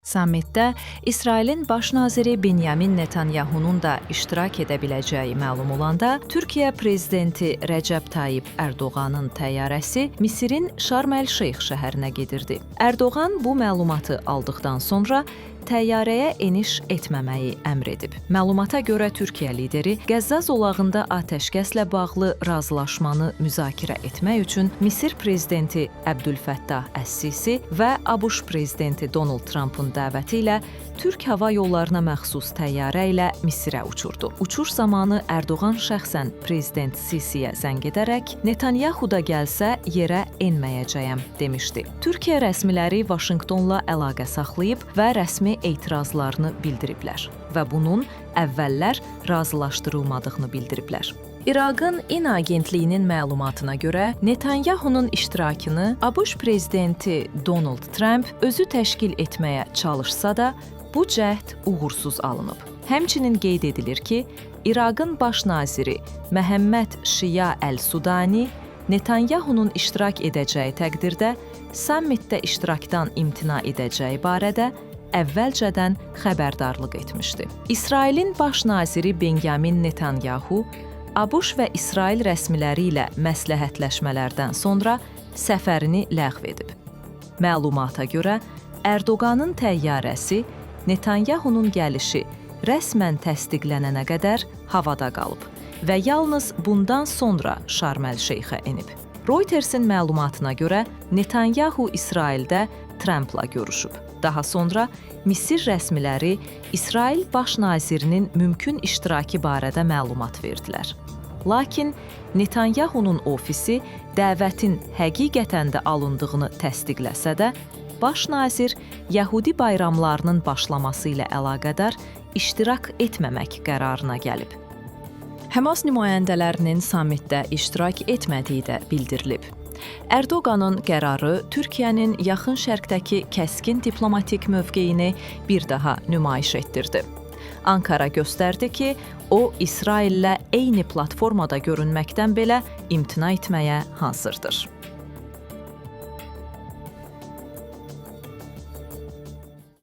Sammitdə İsrailin baş naziri Benyamin Netanyahunun da iştirak edə biləcəyi məlum olanda, Türkiyə prezidenti Rəcəb Tayyip Ərdoğanın təyyarəsi Misirin Şarm əl-Şeyx şəhərinə gedirdi. Ərdoğan bu məlumatı aldıqdan sonra təyyarəyə eniş etməməyi əmr edib. Məlumata görə Türkiyə lideri Qəzza zolağında atəşkəslə bağlı razılaşmanı müzakirə etmək üçün Misir prezidenti Əbdülfəttah Əs-Sisi və ABŞ prezidenti Donald Trumpın dəvəti ilə Türk hava yollarına məxsus təyyarə ilə Misirə uçurdu. Uçuş zamanı Ərdoğan şəxsən prezident Sisiyə zəng edərək Netanyahu da gəlsə yerə enməyəcəyəm demişdi. Türkiyə rəsmiləri Vaşinqtonla əlaqə saxlayıb və rəsmi etirazlarını bildiriblər və bunun əvvəllər razılaşdırılmadığını bildiriblər. İraqın İNA agentliyinin məlumatına görə Netanyahunun iştirakını ABŞ prezidenti Donald Trump özü təşkil etməyə çalışsa da, bu cəhd uğursuz alınıb. Həmçinin qeyd edilir ki, İraqın baş naziri Məhəmməd Şia Əl-Sudani Netanyahunun iştirak edəcəyi təqdirdə sammitdə iştirakdan imtina edəcəyi barədə əvvəlcədən xəbərdarlıq etmişdi. İsrailin baş naziri Benyamin Netanyahu ABŞ və İsrail rəsmiləri ilə məsləhətləşmələrdən sonra səfərini ləğv edib. Məlumata görə, Ərdoğanın təyyarəsi Netanyahunun gəlişi rəsmən təsdiqlənənə qədər havada qalıb və yalnız bundan sonra Şarm əl-Şeyxə enib. Reutersin məlumatına görə Netanyahu İsraildə Trumpla görüşüb. Daha sonra Misir rəsmiləri İsrail baş nazirinin mümkün iştirakı barədə məlumat verdilər. Lakin Netanyahunun ofisi dəvətin həqiqətən də alındığını təsdiqləsə də, baş nazir Yəhudi bayramlarının başlaması ilə əlaqədar iştirak etməmək qərarına gəlib. Həmas nümayəndələrinin sammitdə iştirak etmədiyi də bildirilib. Ərdoğanın qərarı Türkiyənin yaxın şərqdəki kəskin diplomatik mövqeyini bir daha nümayiş etdirdi. Ankara göstərdi ki, o İsraillə eyni platformada görünməkdən belə imtina etməyə hazırdır.